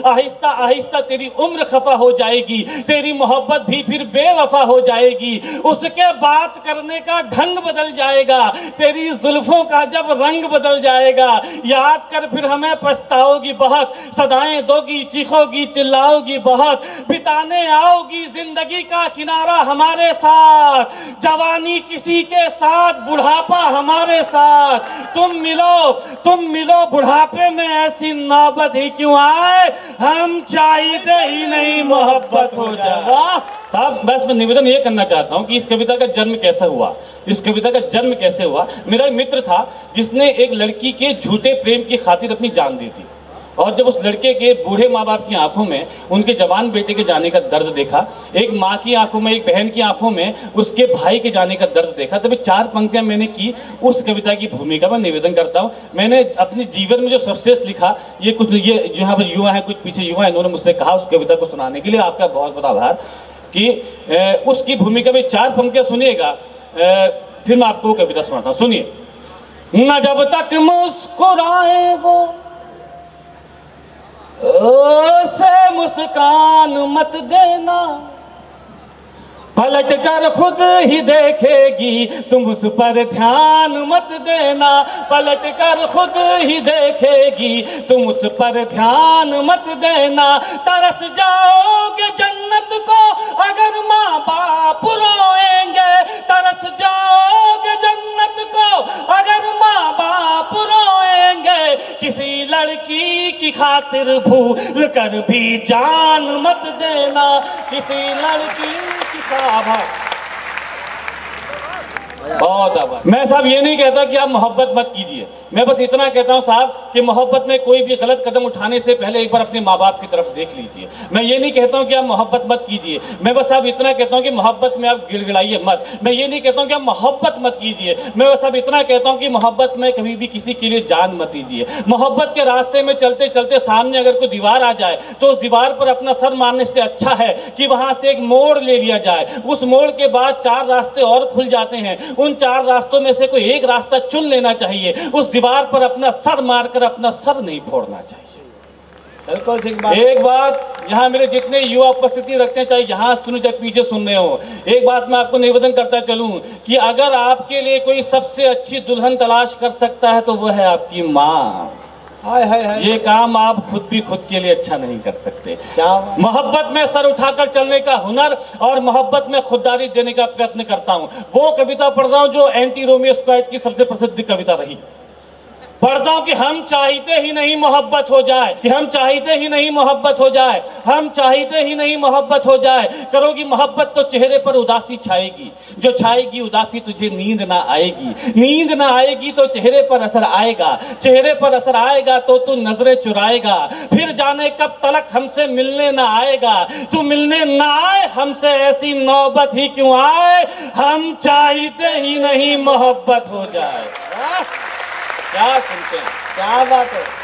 आहिस्ता आहिस्ता तेरी उम्र खफा हो जाएगी, तेरी मोहब्बत भी फिर बेवफा हो जाएगी। उसके बात करने का ढंग बदल जाएगा, तेरी जुल्फों का जब रंग बदल जाएगा, याद कर फिर हमें पछताओगी बहुत, सदाएं दोगी, चीखोगी, चिल्लाओगी बहुत, बिताने आओगी जिंदगी का किनारा हमारे साथ, जवानी किसी के साथ, बुढ़ापा हमारे साथ। तुम मिलो बुढ़ापे में, ऐसी नौबत ही क्यों आए, हम चाहते ही नहीं मोहब्बत हो जाए। साहब बस मैं निवेदन ये करना चाहता हूँ कि इस कविता का जन्म कैसे हुआ, इस कविता का जन्म कैसे हुआ। मेरा एक मित्र था जिसने एक लड़की के झूठे प्रेम की खातिर अपनी जान दी थी, और जब उस लड़के के बूढ़े माँ बाप की आंखों में उनके जवान बेटे के जाने का दर्द देखा, एक माँ की आंखों में, एक बहन की आंखों में उसके भाई के जाने का दर्द देखा, तभी 4 पंक्तियां मैंने की उस कविता की भूमिका में निवेदन करता हूं। मैंने अपने जीवन में जो सर्वश्रेष्ठ लिखा, ये कुछ ये यहाँ पर युवा है, कुछ पीछे युवा है, इन्होंने मुझसे कहा उस कविता को सुनाने के लिए, आपका बहुत बहुत आभार। कि उसकी भूमिका में 4 पंक्तियां सुनिएगा, फिर मैं आपको कविता सुनाता हूँ। सुनिए। न जब तक मुस्कुराए वो से मुस्कान मत देना, पलट कर खुद ही देखेगी तुम उस पर ध्यान मत देना, पलट कर खुद ही देखेगी तुम उस पर ध्यान मत देना। तरस जाओगे जन्नत को अगर माँ बाप रोएंगे, तरस जाओगे जन्नत को अगर माँ बाप रोएंगे, किसी लड़की की खातिर भूल कर भी जान मत देना, किसी लड़की की बहुत आभार। मैं साहब ये नहीं कहता कि आप मोहब्बत मत कीजिए, मैं बस इतना कहता हूं साहब कि मोहब्बत में कोई भी गलत कदम उठाने से पहले एक बार अपने माँ बाप की तरफ देख लीजिए। मैं ये नहीं कहता हूं कि आप मोहब्बत मत कीजिए, मैं बस साहब इतना कहता हूं कि मोहब्बत में आप गिड़गिड़ाइए मत। मैं ये नहीं कहता हूं कि आप मोहब्बत मत कीजिए, मैं बस साहब इतना कहता हूं कि मोहब्बत में कभी भी किसी के लिए जान मत दीजिए। मोहब्बत के रास्ते में चलते चलते सामने अगर कोई दीवार आ जाए तो उस दीवार पर अपना सर मारने से अच्छा है कि वहां से एक मोड़ ले लिया जाए। उस मोड़ के बाद 4 रास्ते और खुल जाते हैं, उन 4 रास्तों में से कोई एक रास्ता चुन लेना चाहिए। उस दीवार पर अपना सर मारकर अपना सर नहीं फोड़ना चाहिए। बिल्कुल एक बात यहाँ मेरे जितने युवा उपस्थिति रखते हैं, चाहे यहाँ सुनो चाहे पीछे सुन रहे हो, एक बात मैं आपको निवेदन करता चलूं कि अगर आपके लिए कोई सबसे अच्छी दुल्हन तलाश कर सकता है तो वह है आपकी माँ। हाय हाय हाय, ये काम आप खुद भी खुद के लिए अच्छा नहीं कर सकते। मोहब्बत में सर उठाकर चलने का हुनर और मोहब्बत में खुददारी देने का प्रयत्न करता हूं। वो कविता पढ़ रहा हूं जो एंटी रोमियो स्क्वाइट की सबसे प्रसिद्ध कविता रही। पढ़ता हूं कि हम चाहते ही नहीं मोहब्बत हो जाए, कि हम चाहते ही नहीं मोहब्बत हो जाए, हम चाहते ही नहीं मोहब्बत हो जाए। करोगी मोहब्बत तो चेहरे पर उदासी छाएगी, जो छाएगी उदासी तुझे नींद ना आएगी, नींद ना आएगी तो चेहरे पर असर आएगा, चेहरे पर असर आएगा तो तू नजरें चुराएगा, फिर जाने कब तलक हमसे मिलने ना आएगा, तू मिलने ना आए हमसे ऐसी नौबत ही क्यों आए, हम चाहते ही नहीं मोहब्बत हो जाए। क्या सुनते हैं, क्या बात है।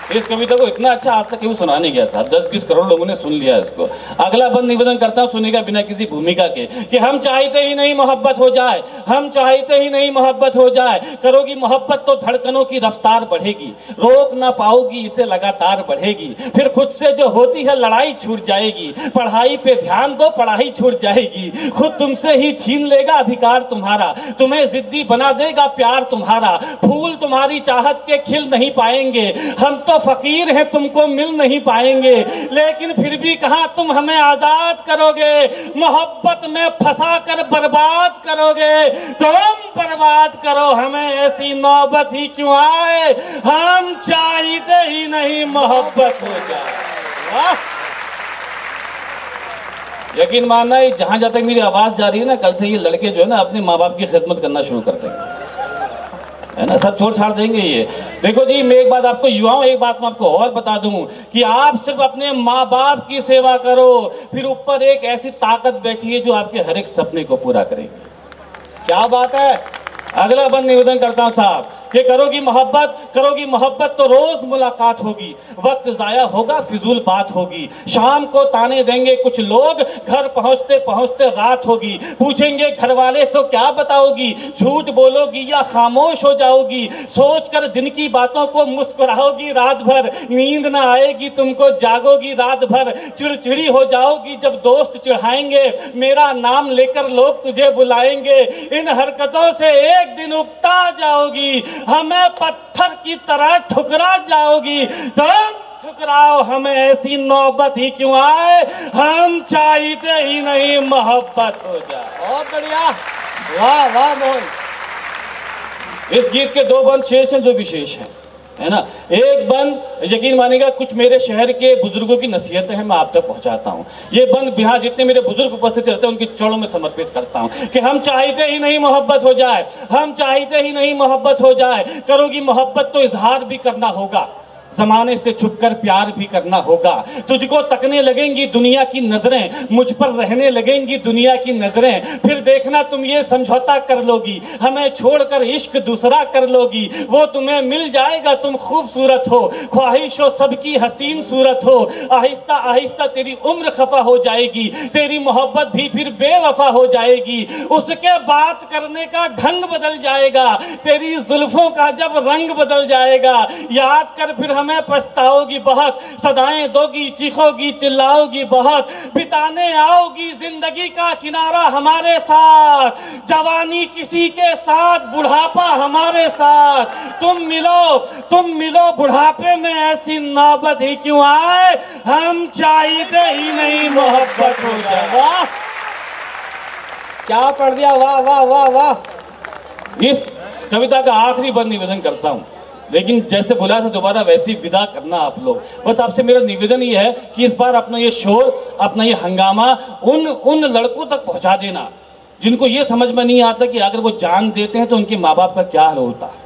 इस कविता को इतना अच्छा आज तक क्यों सुना नहीं गया साहब, 10-20 करोड़ लोगों ने सुन लिया इसको। अगला बंद निवेदन करता हूं सुनेगा बिना किसी भूमिका के कि हम चाहते ही नहीं मोहब्बत हो जाए, हम चाहते ही नहीं मोहब्बत हो जाए। करोगी मोहब्बत तो धड़कनों की रफ्तार बढ़ेगी, रोक ना पाओगी इसे लगातार बढ़ेगी, फिर खुद से जो होती है लड़ाई छूट जाएगी, पढ़ाई पे ध्यान दो पढ़ाई छूट जाएगी, खुद तुमसे ही छीन लेगा अधिकार तुम्हारा, तुम्हें जिद्दी बना देगा प्यार तुम्हारा, फूल तुम्हारी चाहत के खिल नहीं पाएंगे, हम तो फकीर हैं तुमको मिल नहीं पाएंगे, लेकिन फिर भी कहां तुम हमें आजाद करोगे, मोहब्बत में फंसा कर बर्बाद करोगे, तुम बर्बाद करो हमें ऐसी नौबत ही क्यों आए, हम चाहते ही नहीं मोहब्बत हो जाए। यकीन मानना है जहां जहां तक मेरी आवाज जा रही है ना, कल से ये लड़के जो है ना अपने माँ बाप की खिदमत करना शुरू कर देंगे, है ना, सब छोड़ छाड़ देंगे ये। देखो जी मैं एक बात आपको युवाओं, एक बात मैं आपको और बता दूं कि आप सिर्फ अपने माँ बाप की सेवा करो, फिर ऊपर एक ऐसी ताकत बैठी है जो आपके हर एक सपने को पूरा करेगी। क्या बात है। अगला बंद निवेदन करता हूं साहब कि करोगी मोहब्बत तो रोज मुलाकात होगी, वक्त जाया होगा फिजूल बात होगी, शाम को ताने देंगे कुछ लोग, घर पहुंचते पहुंचते रात होगी, पूछेंगे घर वाले तो क्या बताओगी, झूठ बोलोगी या खामोश हो जाओगी, सोचकर दिन की बातों को मुस्कुराओगी रात भर, नींद ना आएगी तुमको जागोगी रात भर, चिड़चिड़ी हो जाओगी जब दोस्त चिढ़ाएंगे, मेरा नाम लेकर लोग तुझे बुलाएंगे, इन हरकतों से एक दिन उकता जाओगी, हमें पत्थर की तरह ठुकरा जाओगी, तुम ठुकराओ हमें ऐसी नौबत ही क्यों आए, हम चाहते ही नहीं मोहब्बत हो जाए। बहुत बढ़िया, वाह वाह मोहन। इस गीत के दो बंद शेष हैं जो विशेष हैं, है ना। एक बंद यकीन मानिएगा कुछ मेरे शहर के बुजुर्गों की नसीहतें हैं, मैं आप तक पहुंचाता हूं। ये बंद बिहार जितने मेरे बुजुर्ग उपस्थित रहते हैं उनकी चरणों में समर्पित करता हूं कि हम चाहते ही नहीं मोहब्बत हो जाए, हम चाहते ही नहीं मोहब्बत हो जाए। करोगी मोहब्बत तो इजहार भी करना होगा, जमाने से छुपकर प्यार भी करना होगा, तुझको तकने लगेंगी दुनिया की नजरें, मुझ पर रहने लगेंगी दुनिया की नजरें, फिर देखना तुम ये समझौता कर लोगी, हमें छोड़कर इश्क दूसरा कर लोगी, वो तुम्हें मिल जाएगा तुम खूबसूरत हो, ख्वाहिश हो सबकी हसीन सूरत हो, आहिस्ता आहिस्ता तेरी उम्र खफा हो जाएगी, तेरी मोहब्बत भी फिर बेवफा हो जाएगी, उसके बात करने का ढंग बदल जाएगा, तेरी जुल्फों का जब रंग बदल जाएगा, याद कर फिर हमें पछताओगी बहुत, सदाएं दोगी चीखोगी चिल्लाओगी बहुत, बिताने आओगी जिंदगी का किनारा हमारे साथ, जवानी किसी के साथ बुढ़ापा हमारे साथ, तुम मिलो बुढ़ापे में ऐसी नौबत ही क्यों आए, हम चाहते ही नहीं मोहब्बत हो जाए। वाह क्या पढ़ दिया, वाह वाह वाह वाह। इस कविता का आखिरी बंद निवेदन करता हूं, लेकिन जैसे बुलाया था दोबारा वैसे ही विदा करना आप लोग। बस आपसे मेरा निवेदन ये है कि इस बार अपना ये शोर, अपना ये हंगामा उन लड़कों तक पहुंचा देना जिनको ये समझ में नहीं आता कि अगर वो जान देते हैं तो उनके माँ बाप का क्या हाल होता है,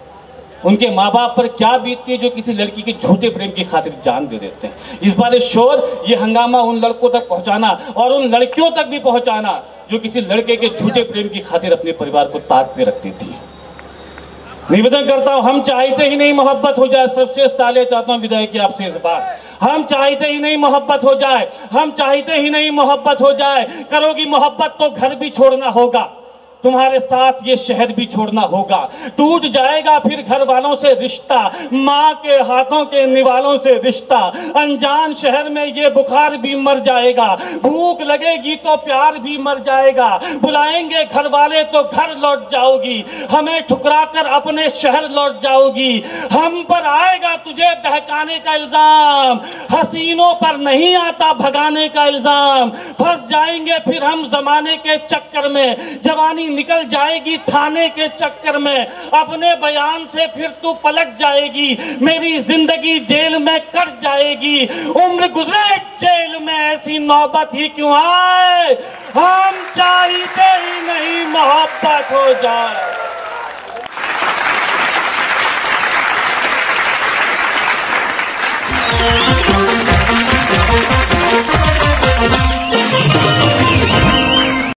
उनके माँ बाप पर क्या बीतती है जो किसी लड़की के झूठे प्रेम की खातिर जान दे देते हैं। इस बार ये शोर, ये हंगामा उन लड़कों तक पहुंचाना और उन लड़कियों तक भी पहुंचाना जो किसी लड़के के झूठे प्रेम की खातिर अपने परिवार को ताक पे रखती थी। निवेदन करता हूं, हम चाहते ही नहीं मोहब्बत हो जाए। सर्वश्रेष्ठ तालियां चाहता हूं विदाई की आपसे इस बार। हम चाहते ही नहीं मोहब्बत हो जाए, हम चाहते ही नहीं मोहब्बत हो जाए। करोगी मोहब्बत तो घर भी छोड़ना होगा, तुम्हारे साथ ये शहर भी छोड़ना होगा, टूट जाएगा फिर घर वालों से रिश्ता, माँ के हाथों के निवालों से रिश्ता, अनजान शहर में ये बुखार भी मर जाएगा, भूख लगेगी तो प्यार भी मर जाएगा, बुलाएंगे घर वाले तो घर लौट जाओगी, हमें ठुकरा कर अपने शहर लौट जाओगी, हम पर आएगा तुझे बहकाने का इल्जाम, हसीनों पर नहीं आता भगाने का इल्जाम, फंस जाएंगे फिर हम जमाने के चक्कर में, जवानी निकल जाएगी थाने के चक्कर में, अपने बयान से फिर तू पलट जाएगी, मेरी जिंदगी जेल में कट जाएगी, उम्र गुजरे जेल में ऐसी नौबत ही क्यों आए, हम चाहते ही नहीं मोहब्बत हो जाए।